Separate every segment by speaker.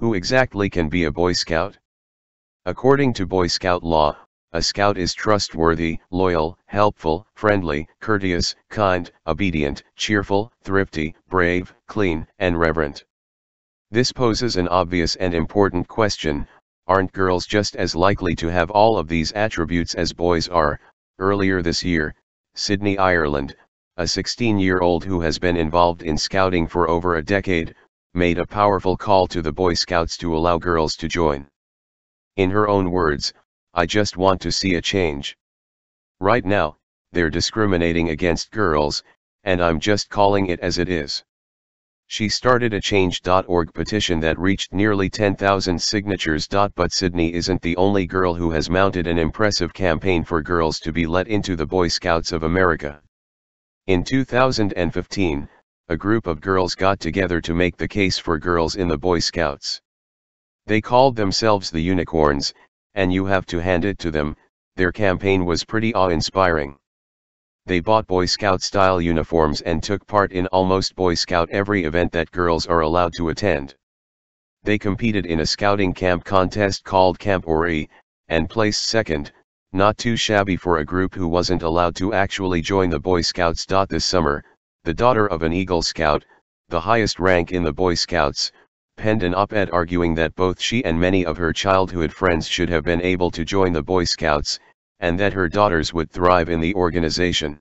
Speaker 1: Who exactly can be a Boy Scout? According to Boy Scout law, a scout is trustworthy, loyal, helpful, friendly, courteous, kind, obedient, cheerful, thrifty, brave, clean, and reverent. This poses an obvious and important question: aren't girls just as likely to have all of these attributes as boys are? Earlier this year, Sydney, Ireland, a 16-year-old who has been involved in scouting for over a decade, made a powerful call to the Boy Scouts to allow girls to join. In her own words, "I just want to see a change. Right now, they're discriminating against girls, and I'm just calling it as it is." She started a change.org petition that reached nearly 10,000 signatures. But Sydney isn't the only girl who has mounted an impressive campaign for girls to be let into the Boy Scouts of America. In 2015, a group of girls got together to make the case for girls in the Boy Scouts. They called themselves the Unicorns, and you have to hand it to them, their campaign was pretty awe-inspiring. They bought Boy Scout-style uniforms and took part in almost Boy Scout every event that girls are allowed to attend. They competed in a scouting camp contest called Camp REUTERS, and placed second, not too shabby for a group who wasn't allowed to actually join the Boy Scouts. This summer, the daughter of an Eagle Scout, the highest rank in the Boy Scouts, penned an op-ed arguing that both she and many of her childhood friends should have been able to join the Boy Scouts, and that her daughters would thrive in the organization.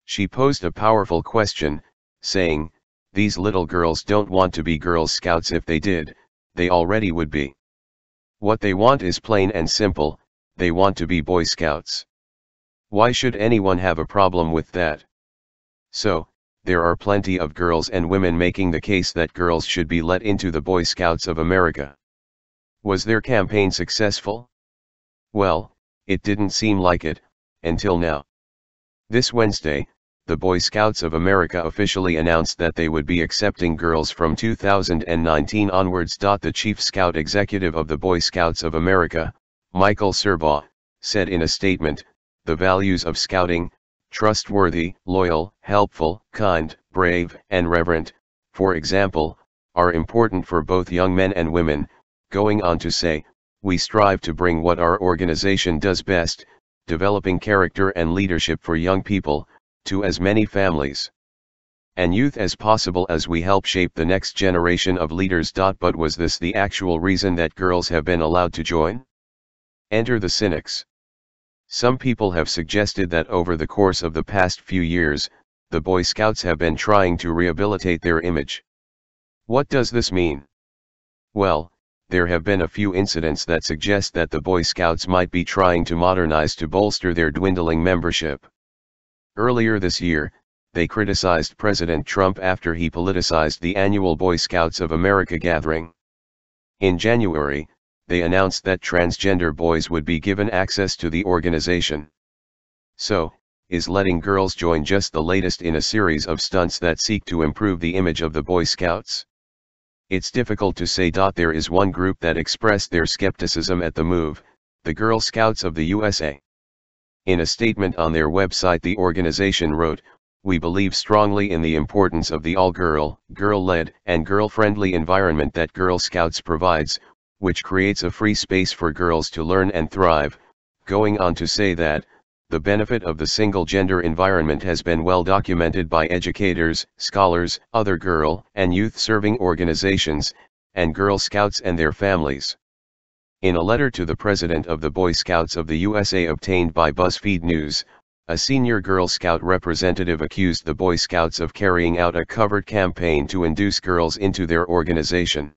Speaker 1: She posed a powerful question, saying, "These little girls don't want to be Girl Scouts. If they did, they already would be. What they want is plain and simple, they want to be Boy Scouts. Why should anyone have a problem with that?" So, there are plenty of girls and women making the case that girls should be let into the Boy Scouts of America. Was their campaign successful? Well, it didn't seem like it, until now. This Wednesday, the Boy Scouts of America officially announced that they would be accepting girls from 2019 onwards. The Chief Scout Executive of the Boy Scouts of America, Michael Serbaugh, said in a statement, "The values of Scouting, trustworthy, loyal, helpful, kind, brave, and reverent, for example, are important for both young men and women," going on to say, "We strive to bring what our organization does best, developing character and leadership for young people, to as many families and youth as possible as we help shape the next generation of leaders." But was this the actual reason that girls have been allowed to join? Enter the cynics. Some people have suggested that over the course of the past few years, the Boy Scouts have been trying to rehabilitate their image. What does this mean? Well, there have been a few incidents that suggest that the Boy Scouts might be trying to modernize to bolster their dwindling membership. Earlier this year, they criticized President Trump after he politicized the annual Boy Scouts of America gathering. In January, they announced that transgender boys would be given access to the organization. So, is letting girls join just the latest in a series of stunts that seek to improve the image of the Boy Scouts? It's difficult to say. There is one group that expressed their skepticism at the move, the Girl Scouts of the USA. In a statement on their website, the organization wrote, "We believe strongly in the importance of the all-girl, girl-led, and girl-friendly environment that Girl Scouts provides, which creates a free space for girls to learn and thrive," going on to say that, "The benefit of the single-gender environment has been well documented by educators, scholars, other girl and youth-serving organizations, and Girl Scouts and their families." In a letter to the president of the Boy Scouts of the USA obtained by BuzzFeed News, a senior Girl Scout representative accused the Boy Scouts of carrying out a covert campaign to induce girls into their organization.